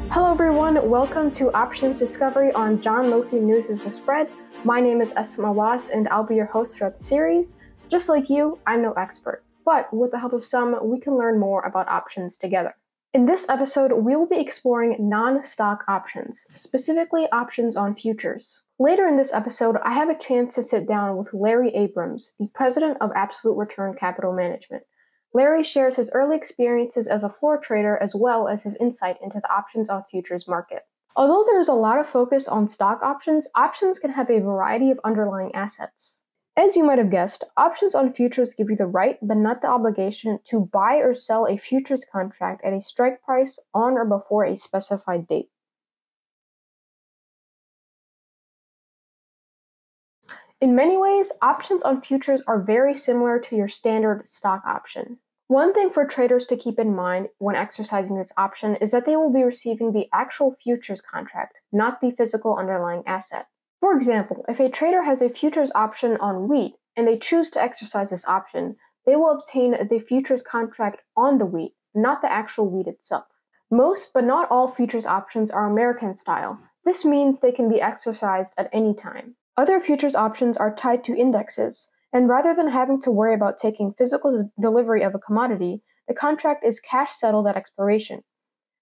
Hello everyone, welcome to Options Discovery on John Lofi News is the Spread. My name is Esma Was and I'll be your host throughout the series. Just like you, I'm no expert, but with the help of some, we can learn more about options together. In this episode, we will be exploring non-stock options, specifically options on futures. Later in this episode, I have a chance to sit down with Larry Abrams, the president of Absolute Return Capital Management. Larry shares his early experiences as a floor trader as well as his insight into the options on futures market. Although there is a lot of focus on stock options, options can have a variety of underlying assets. As you might have guessed, options on futures give you the right but not the obligation to buy or sell a futures contract at a strike price on or before a specified date. In many ways, options on futures are very similar to your standard stock option. One thing for traders to keep in mind when exercising this option is that they will be receiving the actual futures contract, not the physical underlying asset. For example, if a trader has a futures option on wheat and they choose to exercise this option, they will obtain the futures contract on the wheat, not the actual wheat itself. Most, but not all futures options are American style. This means they can be exercised at any time. Other futures options are tied to indexes, and rather than having to worry about taking physical delivery of a commodity, the contract is cash settled at expiration.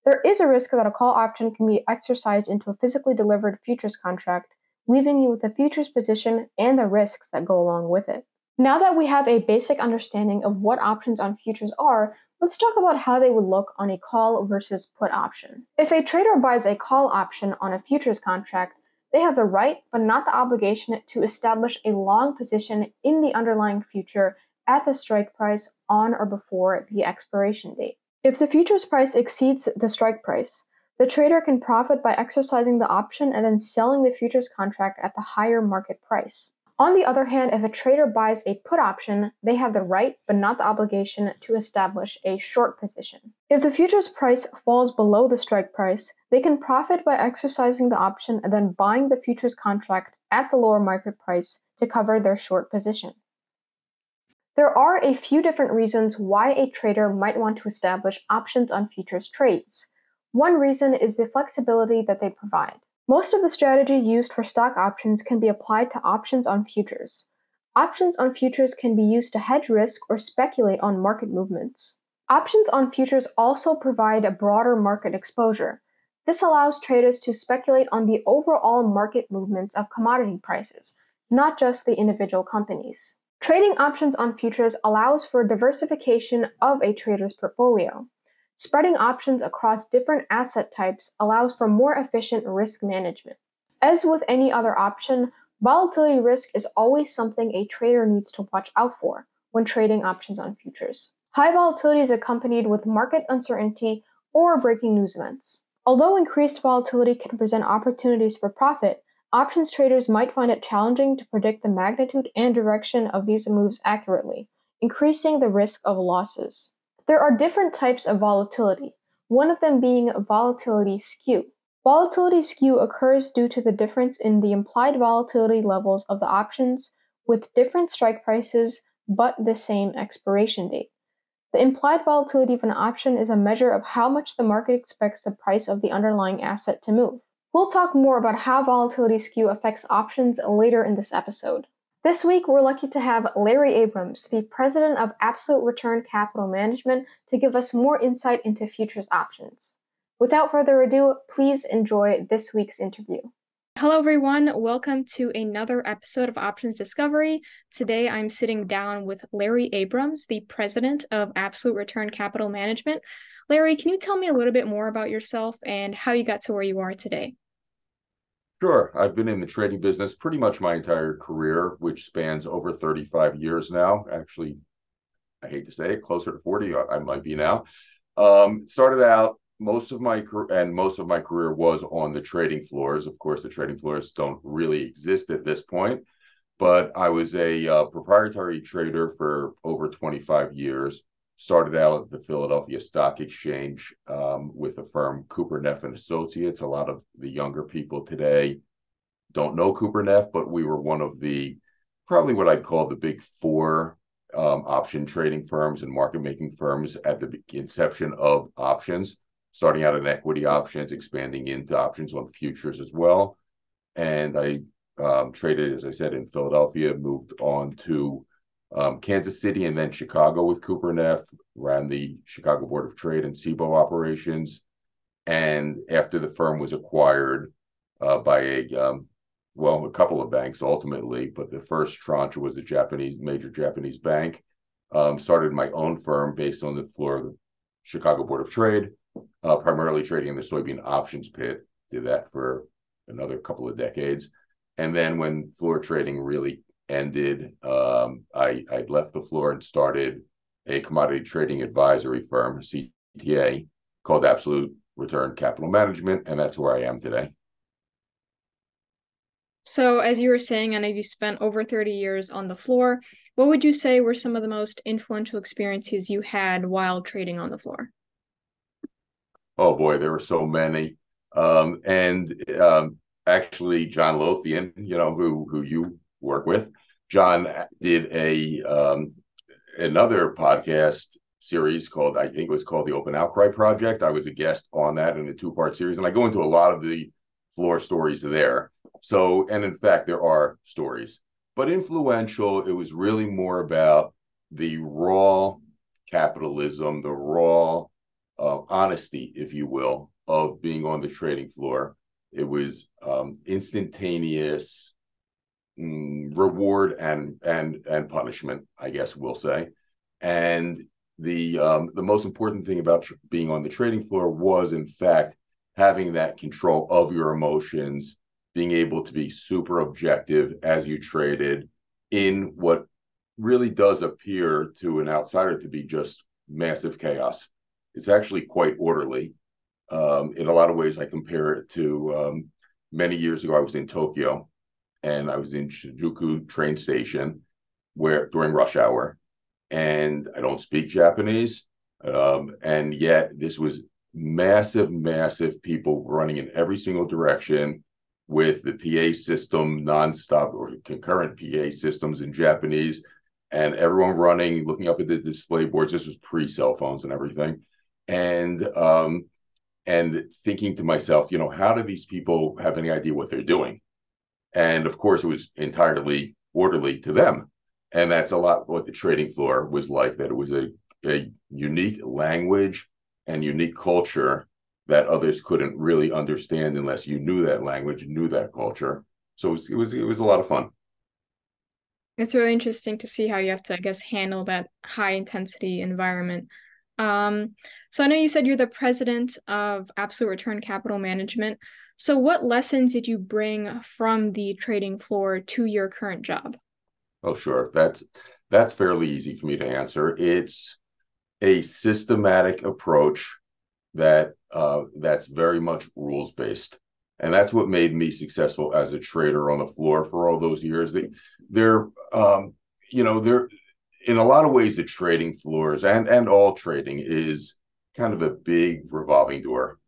There is a risk that a call option can be exercised into a physically delivered futures contract, leaving you with a futures position and the risks that go along with it. Now that we have a basic understanding of what options on futures are, let's talk about how they would look on a call versus put option. If a trader buys a call option on a futures contract, they have the right, but not the obligation, to establish a long position in the underlying future at the strike price on or before the expiration date. If the futures price exceeds the strike price, the trader can profit by exercising the option and then selling the futures contract at the higher market price. On the other hand, if a trader buys a put option, they have the right, but not the obligation, to establish a short position. If the futures price falls below the strike price, they can profit by exercising the option and then buying the futures contract at the lower market price to cover their short position. There are a few different reasons why a trader might want to establish options on futures trades. One reason is the flexibility that they provide. Most of the strategies used for stock options can be applied to options on futures. Options on futures can be used to hedge risk or speculate on market movements. Options on futures also provide a broader market exposure. This allows traders to speculate on the overall market movements of commodity prices, not just the individual companies. Trading options on futures allows for diversification of a trader's portfolio. Spreading options across different asset types allows for more efficient risk management. As with any other option, volatility risk is always something a trader needs to watch out for when trading options on futures. High volatility is accompanied with market uncertainty or breaking news events. Although increased volatility can present opportunities for profit, options traders might find it challenging to predict the magnitude and direction of these moves accurately, increasing the risk of losses. There are different types of volatility, one of them being volatility skew. Volatility skew occurs due to the difference in the implied volatility levels of the options with different strike prices but the same expiration date. The implied volatility of an option is a measure of how much the market expects the price of the underlying asset to move. We'll talk more about how volatility skew affects options later in this episode. This week, we're lucky to have Larry Abrams, the president of Absolute Return Capital Management, to give us more insight into futures options. Without further ado, please enjoy this week's interview. Hello, everyone. Welcome to another episode of Options Discovery. Today, I'm sitting down with Larry Abrams, the president of Absolute Return Capital Management. Larry, can you tell me a little bit more about yourself and how you got to where you are today? Sure. I've been in the trading business pretty much my entire career, which spans over 35 years now. Actually, I hate to say it, closer to 40, I might be now. Started out most of my career was on the trading floors. Of course, the trading floors don't really exist at this point, but I was a proprietary trader for over 25 years. Started out at the Philadelphia Stock Exchange with the firm Cooper Neff and Associates. A lot of the younger people today don't know Cooper Neff, but we were one of the probably what I'd call the big four option trading firms and market making firms at the inception of options. starting out in equity options, expanding into options on futures as well. And I traded, as I said, in Philadelphia, moved on to Kansas City and then Chicago with Cooper Neff, ran the Chicago Board of Trade and SIBO operations. And after the firm was acquired by a couple of banks ultimately, but the first tranche was a major Japanese bank. Started my own firm based on the floor of the Chicago Board of Trade, primarily trading in the soybean options pit. Did that for another couple of decades. And then when floor trading really ended, I left the floor and started a commodity trading advisory firm, CTA, called Absolute Return Capital Management, and that's where I am today. So, as you were saying, I know you spent over 30 years on the floor. What would you say were some of the most influential experiences you had while trading on the floor? Oh boy, there were so many. And actually, John Lothian, who you work with, John did another podcast series called, I think it was called the Open Outcry Project. I was a guest on that in a two-part series, and I go into a lot of the floor stories there. So, and in fact, there are stories, but influential, it was really more about the raw capitalism, the raw honesty, if you will, of being on the trading floor. It was instantaneous reward and punishment, I guess we'll say. And the most important thing about being on the trading floor was, in fact, having that control of your emotions, being able to be super objective as you traded in what really does appear to an outsider to be just massive chaos. It's actually quite orderly. In a lot of ways, I compare it to many years ago, I was in Tokyo and I was in Shinjuku train station where during rush hour, and I don't speak Japanese. And yet this was massive people running in every single direction with the PA system nonstop or concurrent PA systems in Japanese, and everyone running, looking up at the display boards. This was pre-cell phones and everything. And thinking to myself, how do these people have any idea what they're doing? And of course, it was entirely orderly to them. And that's a lot what the trading floor was like, that it was a unique language and unique culture that others couldn't really understand unless you knew that language and knew that culture. So it was a lot of fun. It's really interesting to see how you have to, I guess, handle that high intensity environment. So I know you said you're the president of Absolute Return Capital Management. So what lessons did you bring from the trading floor to your current job? Oh, sure. That's fairly easy for me to answer. It's a systematic approach that's very much rules based, and that's what made me successful as a trader on the floor for all those years. They're they're in a lot of ways, the trading floors and all trading is kind of a big revolving door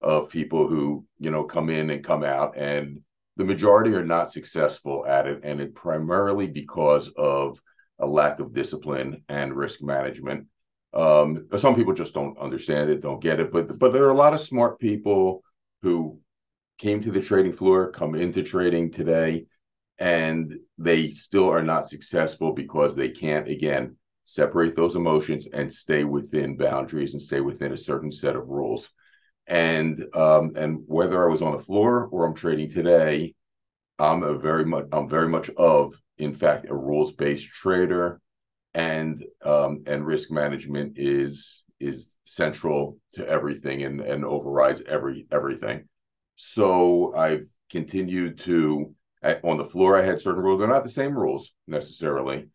of people who come in and come out, and the majority are not successful at it, and it primarily because of a lack of discipline and risk management. Some people just don't understand it, don't get it, but there are a lot of smart people who came to the trading floor, come into trading today, and they still are not successful because they can't, again, separate those emotions and stay within boundaries and stay within a certain set of rules. And whether I was on the floor or I'm trading today, I'm very much of, in fact, a rules-based trader, and risk management is central to everything and overrides everything. So I've continued to, on the floor, I had certain rules. They're not the same rules necessarily.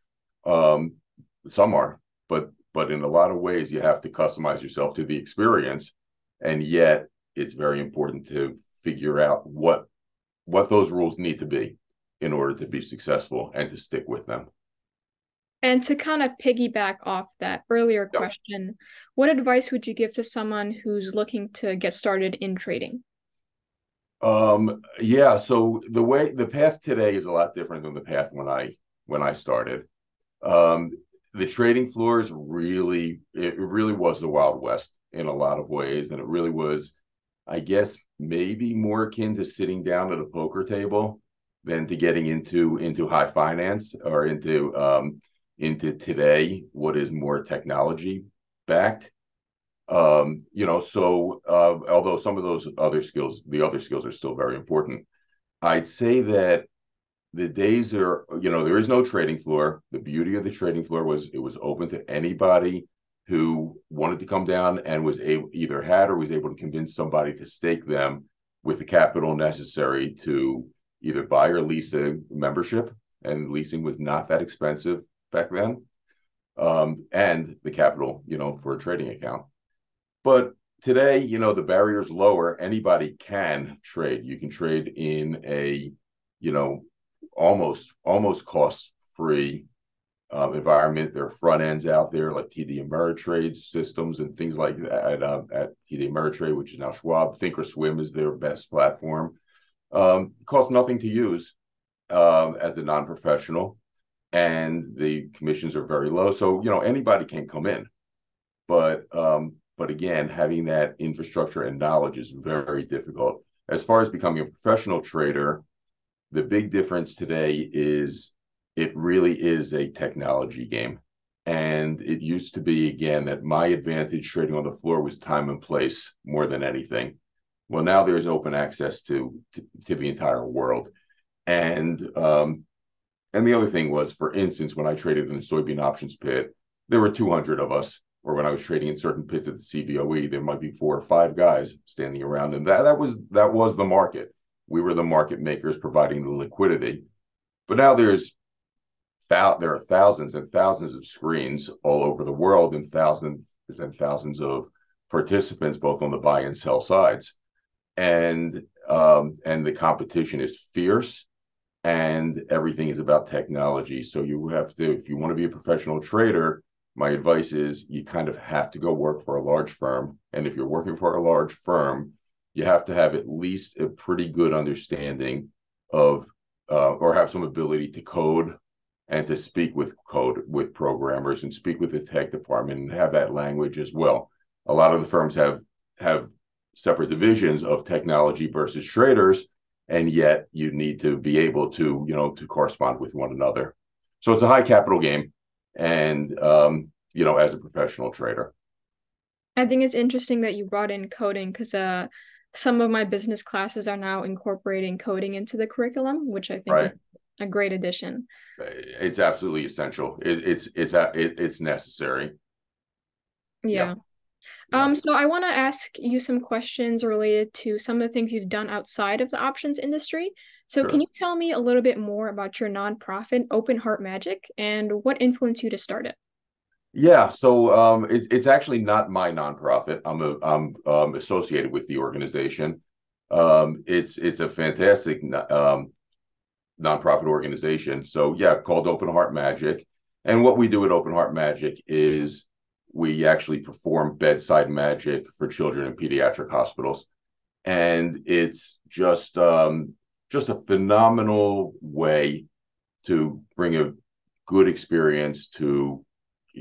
Some are, but in a lot of ways, you have to customize yourself to the experience. And yet, it's very important to figure out what those rules need to be in order to be successful and to stick with them. And to kind of piggyback off that earlier Yep. question, what advice would you give to someone who's looking to get started in trading? Yeah, so the path today is a lot different than the path when I started. The trading floors it really was the Wild West in a lot of ways, and it really was, I guess, maybe more akin to sitting down at a poker table than to getting into high finance or into today what is more technology backed. So although some of those other skills, the other skills are still very important, I'd say that the days are, there is no trading floor. The beauty of the trading floor was it was open to anybody who wanted to come down and was able, either had or was able to convince somebody to stake them with the capital necessary to either buy or lease a membership. And leasing was not that expensive back then. And the capital, for a trading account. But today, the barrier's lower. Anybody can trade. You can trade in a, almost cost-free environment. There are front ends out there like TD Ameritrade systems and things like that at TD Ameritrade, which is now Schwab. Thinkorswim is their best platform. Costs nothing to use as a non-professional, and the commissions are very low. So anybody can come in, but again, having that infrastructure and knowledge is very difficult. As far as becoming a professional trader, the big difference today is it really is a technology game. And it used to be, again, that my advantage trading on the floor was time and place more than anything. Well, now there's open access to the entire world. And the other thing was, for instance, when I traded in the soybean options pit, there were 200 of us. Or when I was trading in certain pits at the CBOE, there might be 4 or 5 guys standing around, and that was the market. We were the market makers providing the liquidity. But now there are thousands and thousands of screens all over the world, and thousands of participants, both on the buy and sell sides, and the competition is fierce, and everything is about technology. So you have to, if you want to be a professional trader, my advice is you kind of have to go work for a large firm. And if you're working for a large firm, you have to have at least a pretty good understanding of, or have some ability to code and to speak with programmers and speak with the tech department and have that language as well. A lot of the firms have separate divisions of technology versus traders, and yet you need to be able to, to correspond with one another. So it's a high capital game. And, as a professional trader. I think it's interesting that you brought in coding because some of my business classes are now incorporating coding into the curriculum, which I think is a great addition. It's absolutely essential. It's necessary. Yeah. So I want to ask you some questions related to some of the things you've done outside of the options industry. So Can you tell me a little bit more about your nonprofit, Open Heart Magic, and what influenced you to start it? Yeah, so it's actually not my nonprofit. I'm associated with the organization. It's a fantastic nonprofit organization. So yeah, called Open Heart Magic. And what we do at Open Heart Magic is we actually perform bedside magic for children in pediatric hospitals, and it's just a phenomenal way to bring a good experience to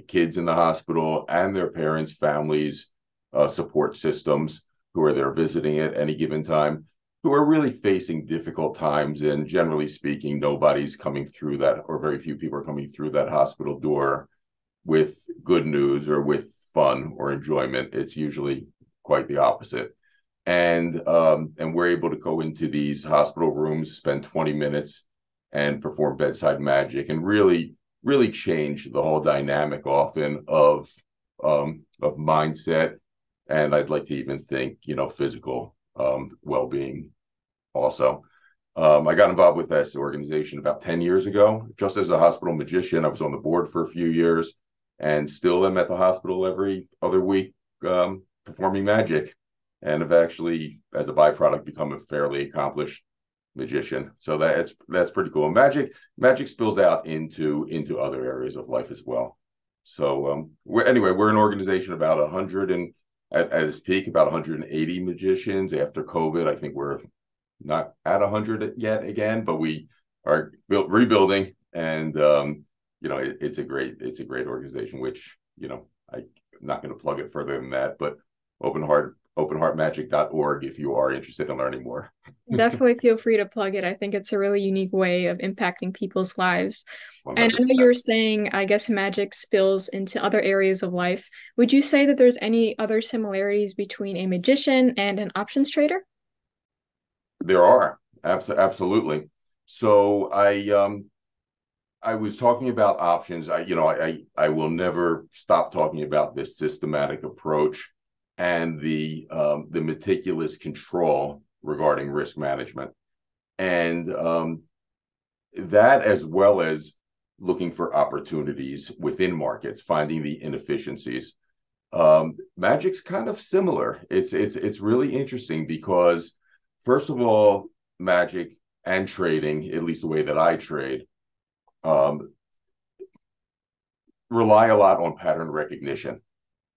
kids in the hospital and their parents, families, support systems who are there visiting at any given time, who are really facing difficult times. And generally speaking, nobody's coming through that, or very few people are coming through that hospital door with good news or with fun or enjoyment. It's usually quite the opposite. And we're able to go into these hospital rooms, spend 20 minutes and perform bedside magic, and really change the whole dynamic often of mindset. And I'd like to even think, physical well-being also. I got involved with this organization about 10 years ago, just as a hospital magician. I was on the board for a few years and still am at the hospital every other week performing magic. And have actually, as a byproduct, become a fairly accomplished magician. So that's pretty cool. Magic spills out into other areas of life as well. So we're an organization about 100 and at its peak about 180 magicians. After COVID, I think we're not at 100 yet again, but we are rebuilding, and it's a great organization. Which I'm not going to plug it further than that, but openheartmagic.org if you are interested in learning more. Definitely feel free to plug it. I think it's a really unique way of impacting people's lives. And I know you 100%. were saying, I guess magic spills into other areas of life. Would you say that there's any other similarities between a magician and an options trader? There are absolutely. So I was talking about options. I will never stop talking about this systematic approach and the meticulous control regarding risk management, and that, as well as looking for opportunities within markets, finding the inefficiencies. Magic's kind of similar. It's really interesting because, first of all, magic and trading, at least the way that I trade, um, rely a lot on pattern recognition.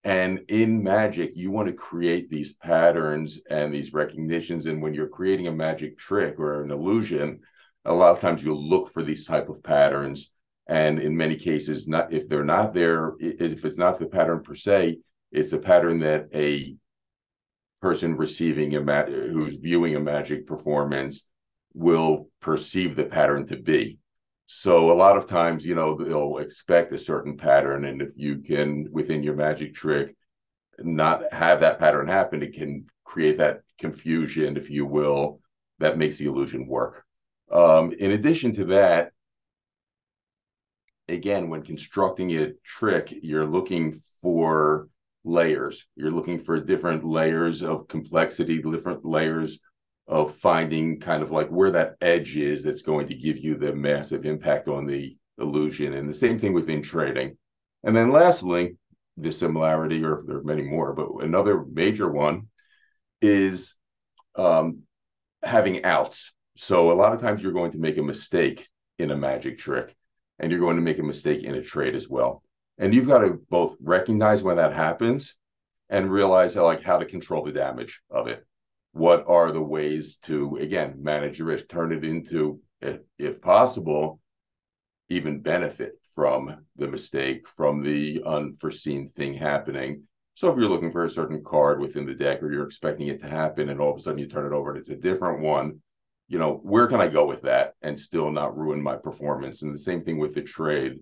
And in magic, you want to create these patterns and these recognitions. And when you're creating a magic trick or an illusion, a lot of times you'll look for these type of patterns. And in many cases, not if they're not there, if it's not the pattern per se, it's a pattern that a person receiving who's viewing a magic performance will perceive the pattern to be. So a lot of times, they'll expect a certain pattern, and if you can, within your magic trick, not have that pattern happen, it can create that confusion, if you will, that makes the illusion work. In addition to that, again, when constructing a trick, you're looking for layers. You're looking for different layers of complexity, different layers of finding kind of like where that edge is that's going to give you the massive impact on the illusion. And the same thing within trading. And then lastly, the similarity, or there are many more, but another major one is having outs. So a lot of times you're going to make a mistake in a magic trick, and you're going to make a mistake in a trade as well. And you've got to both recognize when that happens and realize how to control the damage of it. What are the ways to, again, manage your risk, turn it into, if possible, even benefit from the mistake, from the unforeseen thing happening. So if you're looking for a certain card within the deck, or you're expecting it to happen, and all of a sudden you turn it over and it's a different one, where can I go with that and still not ruin my performance? And the same thing with the trade.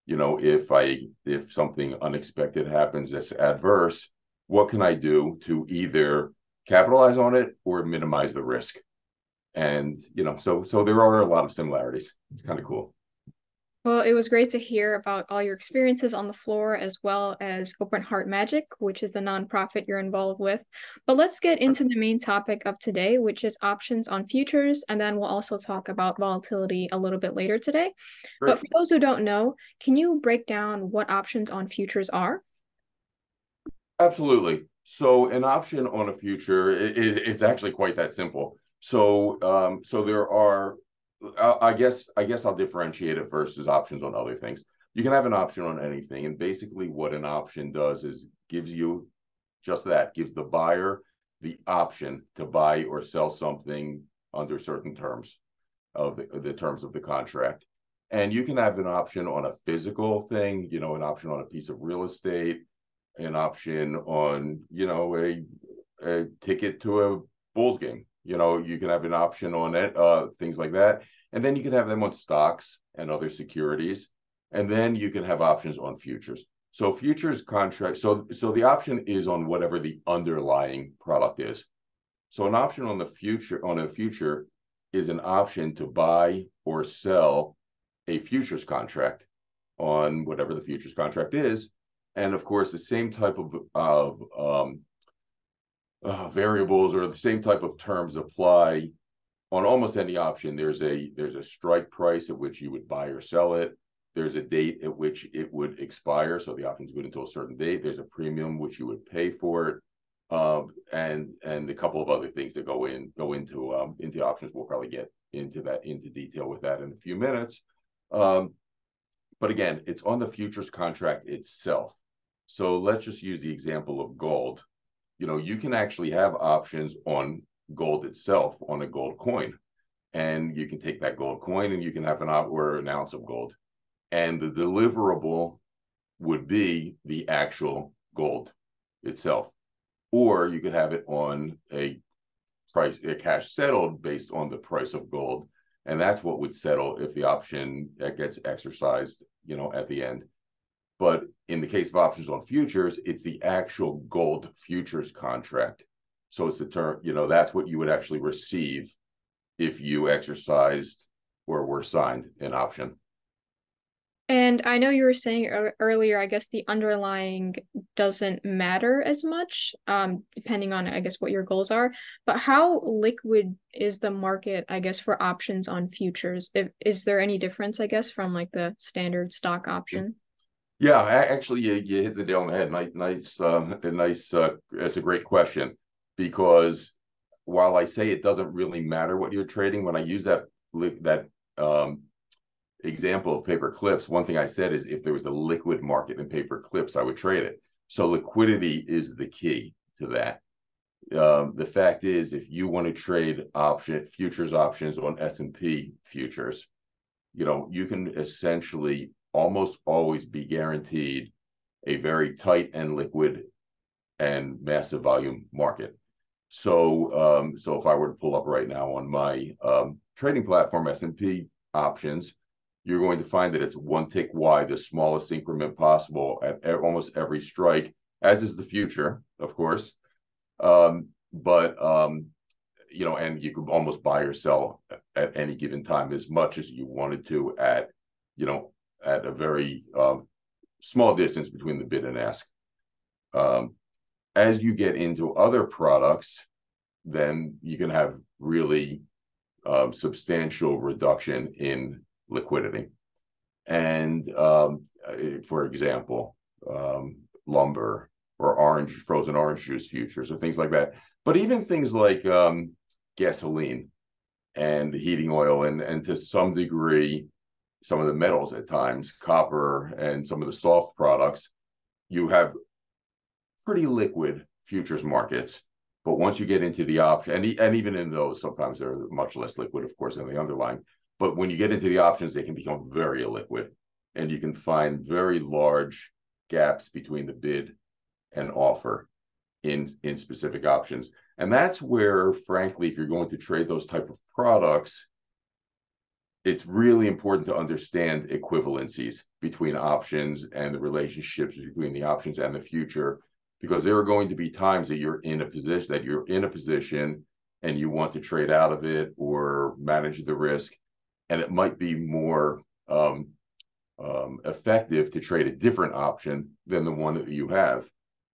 If something unexpected happens that's adverse, what can I do to either capitalize on it or minimize the risk? And so there are a lot of similarities. It's kind of cool. Well, it was great to hear about all your experiences on the floor, as well as Open Heart Magic, which is the nonprofit you're involved with. But let's get into the main topic of today, which is options on futures. And then we'll also talk about volatility a little bit later today. Great. But for those who don't know, can you break down what options on futures are? Absolutely. So an option on a future, it's actually quite that simple. So there are, I guess I'll differentiate it versus options on other things. You can have an option on anything, and basically what an option does is gives you just that, gives the buyer the option to buy or sell something under certain terms of the terms of the contract. And you can have an option on a physical thing, an option on a piece of real estate, an option on, a ticket to a Bulls game. You can have an option on it, things like that. And then you can have them on stocks and other securities. And then you can have options on futures. So futures contract, so the option is on whatever the underlying product is. So an option on a future is an option to buy or sell a futures contract on whatever the futures contract is. And of course, the same type of variables or the same type of terms apply on almost any option. There's a strike price at which you would buy or sell it. There's a date at which it would expire, so the option's good until a certain date. There's a premium which you would pay for it, and a couple of other things that go into options. We'll probably get into detail with that in a few minutes. But again, it's on the futures contract itself. So let's just use the example of gold. You can actually have options on gold itself, on a gold coin, and you can take that gold coin and you can have an ounce of gold, and the deliverable would be the actual gold itself. or you could have it on a cash settled based on the price of gold, and that's what would settle if the option gets exercised, at the end. But in the case of options on futures, it's the actual gold futures contract. So it's the term, that's what you would actually receive if you exercised or were signed an option. And I know you were saying earlier, I guess the underlying doesn't matter as much, depending on, I guess, what your goals are. But how liquid is the market, I guess, for options on futures? Is there any difference, I guess, from like the standard stock option? Yeah, actually, you hit the nail on the head. Nice. It's a great question, because while I say it doesn't really matter what you're trading, when I use that example of paper clips, one thing I said is if there was a liquid market in paper clips, I would trade it. So liquidity is the key to that. The fact is, if you want to trade futures options on S&P futures, you can essentially almost always be guaranteed a very tight and liquid and massive volume market. So if I were to pull up right now on my trading platform, S&P options, you're going to find that it's one tick wide, the smallest increment possible at almost every strike, as is the future, of course. And you could almost buy or sell at any given time as much as you wanted to at a very small distance between the bid and ask. As you get into other products, then you can have really substantial reduction in liquidity. And for example, lumber or frozen orange juice futures or things like that. But even things like gasoline and heating oil and to some degree, some of the metals at times, copper and some of the soft products, you have pretty liquid futures markets. But once you get into the option, and even in those, sometimes they're much less liquid, of course, than the underlying. But when you get into the options, they can become very illiquid, and you can find very large gaps between the bid and offer in specific options. And that's where, frankly, if you're going to trade those type of products, it's really important to understand equivalencies between options and the relationships between the options and the future, because there are going to be times that you're in a position and you want to trade out of it or manage the risk, and it might be more effective to trade a different option than the one that you have.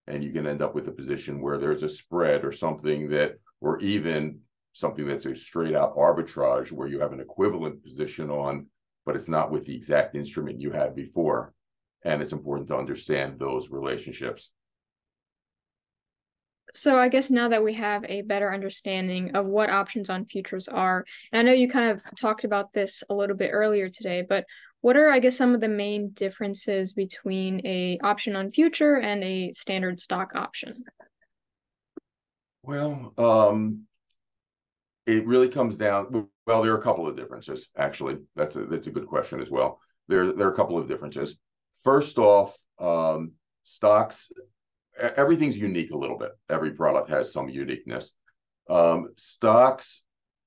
And you can end up with a position where there's a spread or something or even something that's a straight out arbitrage where you have an equivalent position on, but it's not with the exact instrument you had before. And it's important to understand those relationships. So I guess now that we have a better understanding of what options on futures are, and I know you kind of talked about this a little bit earlier today, but what are, I guess, some of the main differences between a option on future and a standard stock option? Well, it really comes down, well, there are a couple of differences, actually. That's a good question as well. There are a couple of differences. First off, stocks, everything's unique a little bit. Every product has some uniqueness. Stocks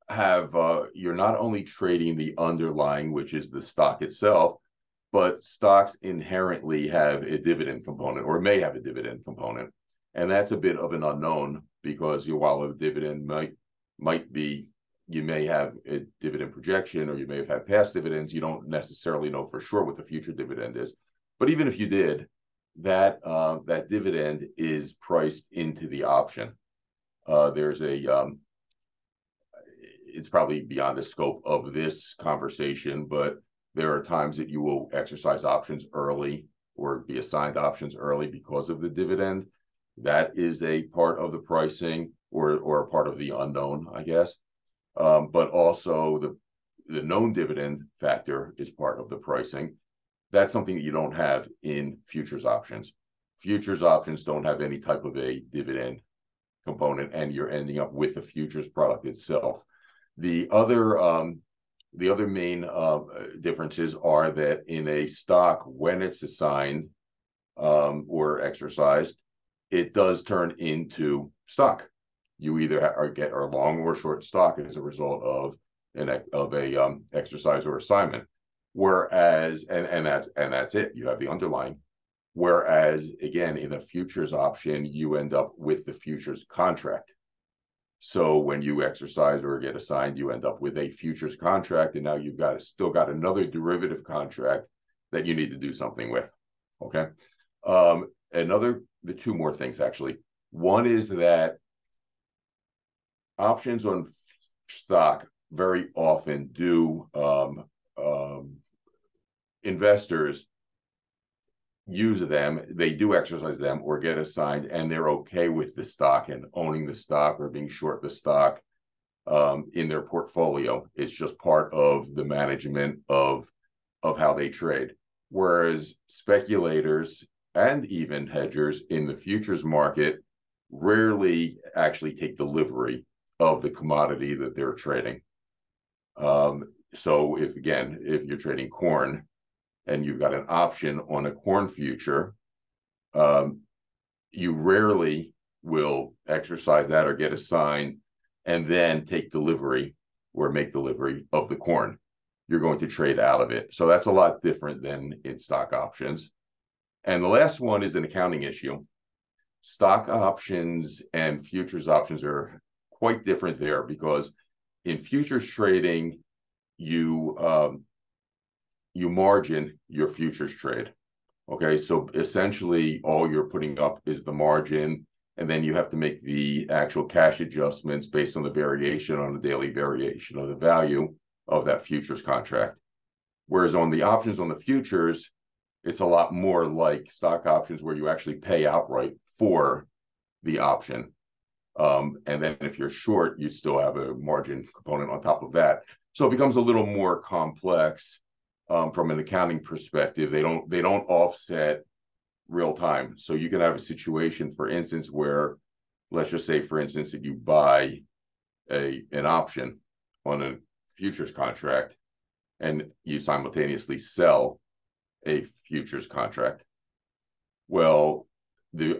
have, you're not only trading the underlying, which is the stock itself, but stocks inherently have a dividend component or may have a dividend component. And that's a bit of an unknown, because while a dividend might be, you may have a dividend projection or you may have had past dividends, you don't necessarily know for sure what the future dividend is. But even if you did, that dividend is priced into the option. It's probably beyond the scope of this conversation, but there are times that you will exercise options early or be assigned options early because of the dividend. That is a part of the pricing or a part of the unknown, I guess. But also the known dividend factor is part of the pricing. That's something that you don't have in futures options. Futures options don't have any type of a dividend component, and you're ending up with the futures product itself. The other main differences are that in a stock, when it's assigned or exercised, it does turn into stock. You either get a long or short stock as a result of a exercise or assignment. Whereas, and that's it. You have the underlying. Whereas, again, in a futures option, you end up with the futures contract. So when you exercise or get assigned, you end up with a futures contract, and now you've still got another derivative contract that you need to do something with. Okay. The two more things actually. One is that options on stock very often do investors use them, they do exercise them or get assigned, and they're okay with the stock and owning the stock or being short the stock in their portfolio. It's just part of the management of how they trade. Whereas speculators and even hedgers in the futures market rarely actually take delivery of the commodity that they're trading. So if you're trading corn and you've got an option on a corn future, you rarely will exercise that or get assigned and then take delivery or make delivery of the corn. You're going to trade out of it. So that's a lot different than in stock options. And the last one is an accounting issue. Stock options and futures options are quite different there, because in futures trading, you margin your futures trade. Okay, so essentially all you're putting up is the margin, and then you have to make the actual cash adjustments based on the variation, on the daily variation of the value of that futures contract. Whereas on the options on the futures, it's a lot more like stock options, where you actually pay outright for the option. And then if you're short, you still have a margin component on top of that. So it becomes a little more complex from an accounting perspective. They don't offset real time. So you can have a situation, for instance, where, let's just say, for instance, that you buy an option on a futures contract and you simultaneously sell a futures contract. Well, the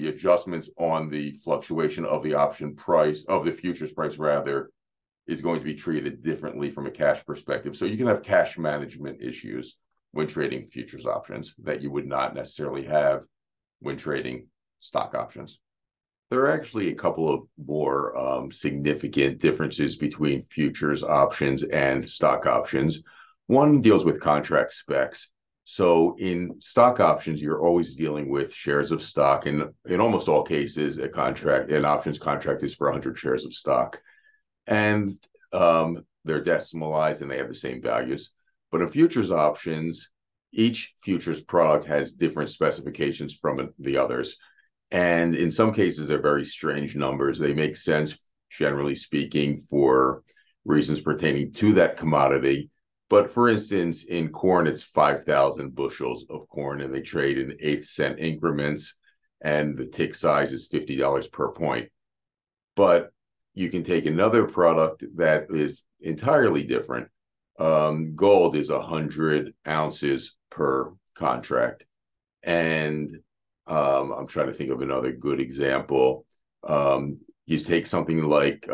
adjustments on the fluctuation of the option price, of the futures price rather, is going to be treated differently from a cash perspective. So you can have cash management issues when trading futures options that you would not necessarily have when trading stock options. There are actually a couple of more significant differences between futures options and stock options. One deals with contract specs. So in stock options, you're always dealing with shares of stock. And in almost all cases, an options contract is for 100 shares of stock. And they're decimalized and they have the same values. But in futures options, each futures product has different specifications from the others. And in some cases, they're very strange numbers. They make sense, generally speaking, for reasons pertaining to that commodity. But for instance, in corn, it's 5,000 bushels of corn, and they trade in 8-cent increments, and the tick size is $50 per point. But you can take another product that is entirely different. Gold is 100 ounces per contract. And I'm trying to think of another good example. You take something like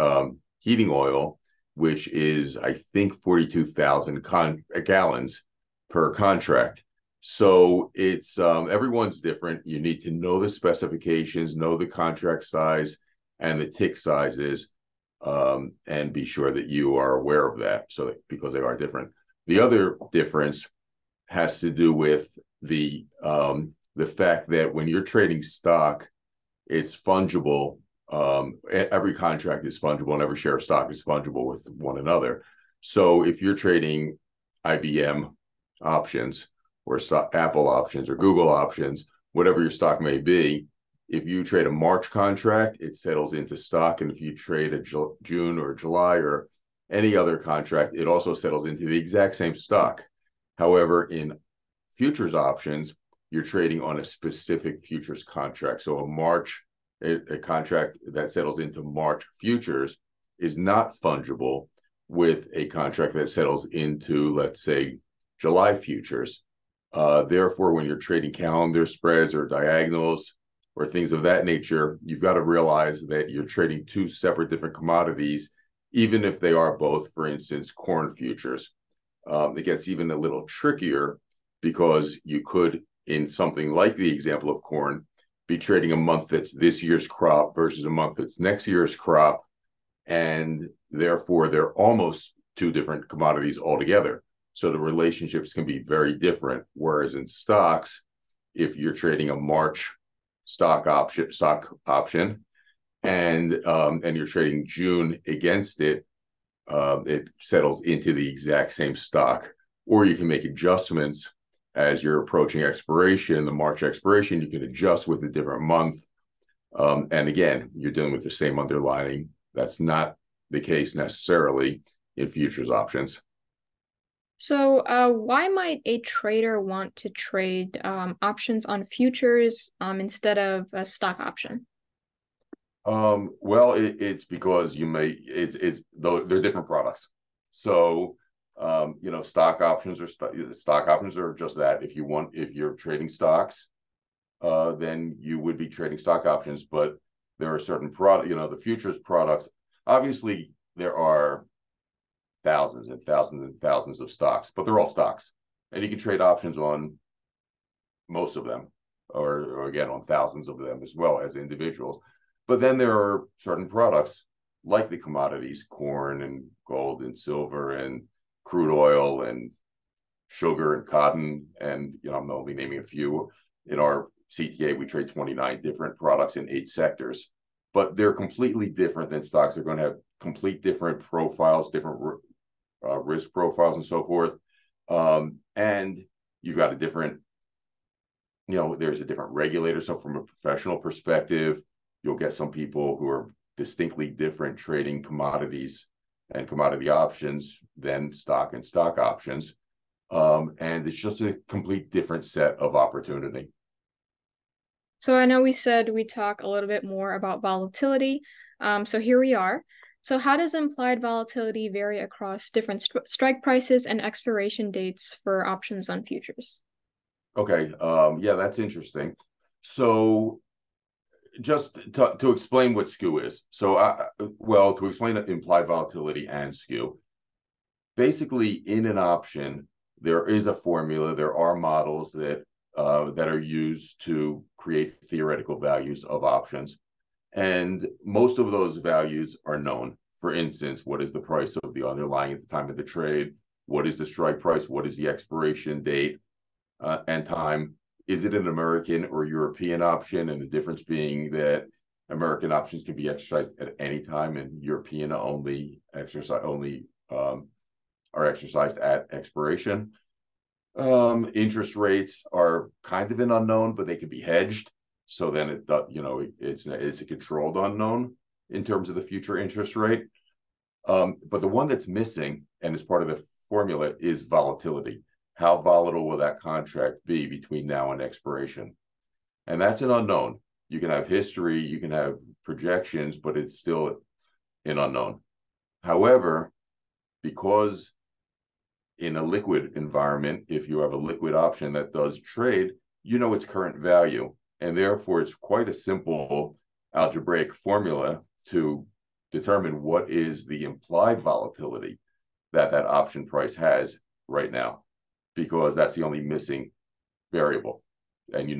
heating oil, which is, I think, 42,000 gallons per contract. So it's everyone's different. You need to know the specifications, know the contract size and the tick sizes, and be sure that you are aware of that, because they are different. The other difference has to do with the fact that when you're trading stock, it's fungible. Every contract is fungible, and every share of stock is fungible with one another. So if you're trading IBM options or Apple options or Google options, whatever your stock may be, if you trade a March contract, it settles into stock. And if you trade a June or July or any other contract, it also settles into the exact same stock. However, in futures options, you're trading on a specific futures contract. So a contract that settles into March futures is not fungible with a contract that settles into, let's say, July futures. Therefore, when you're trading calendar spreads or diagonals, or things of that nature, you've got to realize that you're trading two separate different commodities, even if they are both, for instance, corn futures. It gets even a little trickier because you could, in something like the example of corn, be trading a month that's this year's crop versus a month that's next year's crop, and therefore they're almost two different commodities altogether. So the relationships can be very different. Whereas in stocks, if you're trading a March stock option, and you're trading June against it, it settles into the exact same stock. Or you can make adjustments as you're approaching expiration, the March expiration, you can adjust with a different month. And again, you're dealing with the same underlying. That's not the case necessarily in futures options. So, why might a trader want to trade options on futures instead of a stock option? Well, it's because it's though they're different products. So, stock options are just that. If you're trading stocks, then you would be trading stock options. But there are certain the futures products. Obviously, there are thousands and thousands and thousands of stocks, but they're all stocks, and you can trade options on most of them, or again on thousands of them as well as individuals. But then there are certain products like the commodities, corn and gold and silver and crude oil and sugar and cotton. And, I'm only naming a few. In our CTA, we trade 29 different products in 8 sectors, but they're completely different than stocks. They're going to have complete different profiles, different risk profiles and so forth. And you've got a different, there's a different regulator. So from a professional perspective, you'll get some people who are distinctly different trading commodities and commodity options than stock and stock options. And it's just a complete different set of opportunity. So I know we said we talk a little bit more about volatility. So here we are. So how does implied volatility vary across different strike prices and expiration dates for options on futures? Okay, yeah, that's interesting. So just to explain what skew is. So, to explain implied volatility and skew, basically in an option, there is a formula. There are models that are used to create theoretical values of options. And most of those values are known. For instance, what is the price of the underlying at the time of the trade? What is the strike price? What is the expiration date and time? Is it an American or European option? And the difference being that American options can be exercised at any time, and European are exercised at expiration. Interest rates are kind of an unknown, but they can be hedged. So then it's a controlled unknown in terms of the future interest rate. But the one that's missing and is part of the formula is volatility. How volatile will that contract be between now and expiration? And that's an unknown. You can have history, you can have projections, but it's still an unknown. However, because in a liquid environment, if you have a liquid option that does trade, its current value. And therefore, it's quite a simple algebraic formula to determine what is the implied volatility that option price has right now, because that's the only missing variable. And A,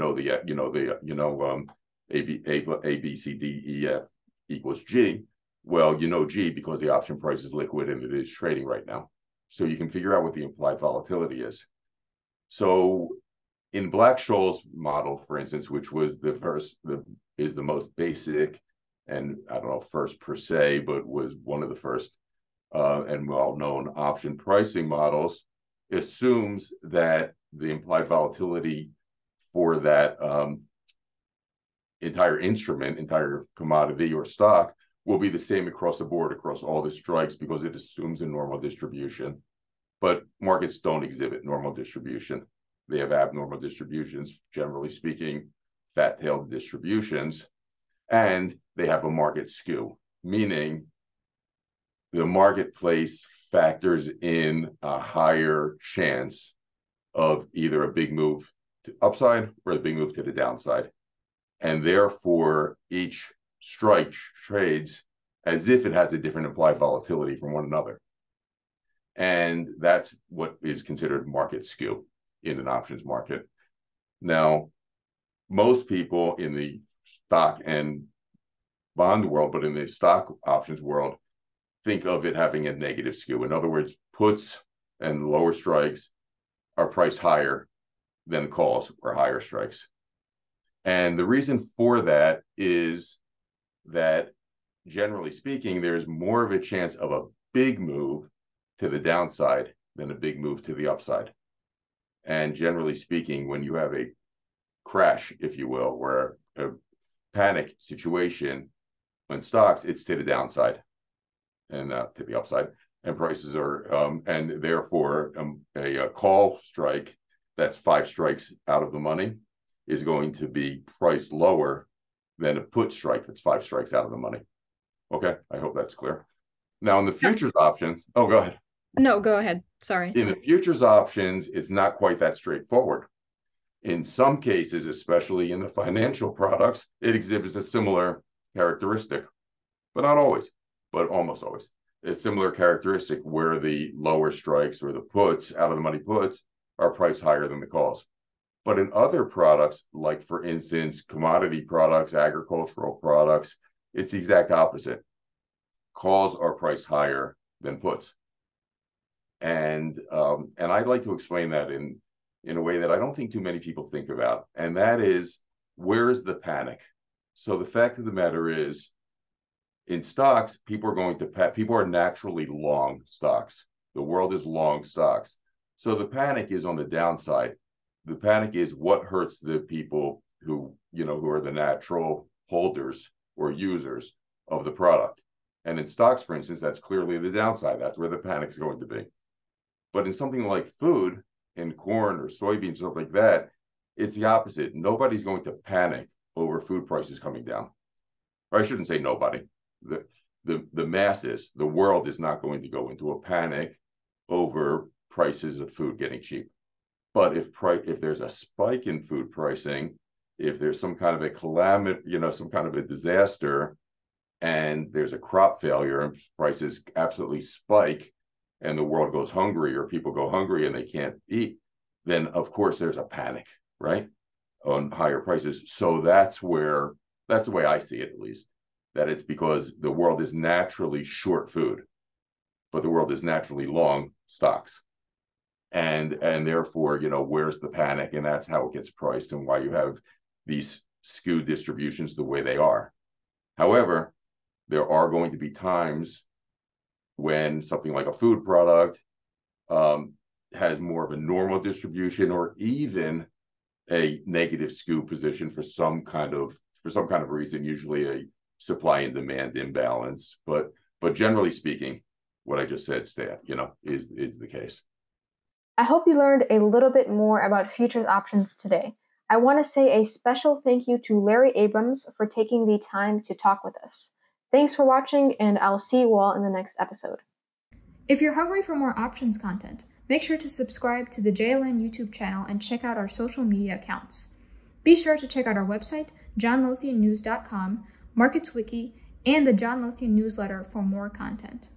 B, C, D, E, F equals G. Well, G because the option price is liquid and it is trading right now. So you can figure out what the implied volatility is. So in Black-Scholes model, for instance, which was is the most basic, and I don't know first per se, but was one of the first and well-known option pricing models, assumes that the implied volatility for that entire commodity or stock will be the same across the board, across all the strikes, because it assumes a normal distribution. But markets don't exhibit normal distribution. They have abnormal distributions, generally speaking, fat-tailed distributions, and they have a market skew, meaning the marketplace factors in a higher chance of either a big move to upside or a big move to the downside. and therefore each strike trades as if it has a different implied volatility from one another. And that's what is considered market skew in an options market. Now, most people in the stock and bond world, but in the stock options world, think of it having a negative skew. In other words, puts and lower strikes are priced higher than calls or higher strikes. And the reason for that is that, generally speaking, there's more of a chance of a big move to the downside than a big move to the upside. And generally speaking, when you have a crash, if you will, or a panic situation in stocks, it's to the downside and to the upside. And prices are, and therefore a call strike that's 5 strikes out of the money is going to be priced lower than a put strike that's 5 strikes out of the money. Okay, I hope that's clear. Now, in the futures options, oh, go ahead. No, go ahead. Sorry. In the futures options, it's not quite that straightforward. In some cases, especially in the financial products, it exhibits a similar characteristic, but not always, but almost always. A similar characteristic where the lower strikes or the puts, out of the money puts, are priced higher than the calls. But in other products, like for instance, commodity products, agricultural products, it's the exact opposite. Calls are priced higher than puts. And I'd like to explain that in a way that I don't think too many people think about. And that is, where is the panic? So the fact of the matter is, in stocks, people are naturally long stocks. The world is long stocks. So the panic is on the downside. The panic is what hurts the people who are the natural holders or users of the product. And in stocks, for instance, that's clearly the downside. That's where the panic is going to be. But in something like food, in corn or soybeans, stuff like that, it's the opposite. Nobody's going to panic over food prices coming down. Or I shouldn't say nobody. The masses, the world is not going to go into a panic over prices of food getting cheap. But if there's a spike in food pricing, if there's some kind of a calamity, some kind of a disaster, and there's a crop failure and prices absolutely spike, and the world goes hungry or people go hungry and they can't eat, then of course there's a panic, right, on higher prices. So that's the way I see it, at least, that it's because the world is naturally short food, but the world is naturally long stocks. And therefore, where's the panic? And that's how it gets priced and why you have these skewed distributions the way they are. However, there are going to be times when something like a food product has more of a normal distribution, or even a negative skew position for some kind of reason, usually a supply and demand imbalance. But generally speaking, what I just said, is the case. I hope you learned a little bit more about futures options today. I want to say a special thank you to Larry Abrams for taking the time to talk with us. Thanks for watching, and I'll see you all in the next episode. If you're hungry for more options content, make sure to subscribe to the JLN YouTube channel and check out our social media accounts. Be sure to check out our website, johnlothiannews.com, Markets Wiki, and the John Lothian newsletter for more content.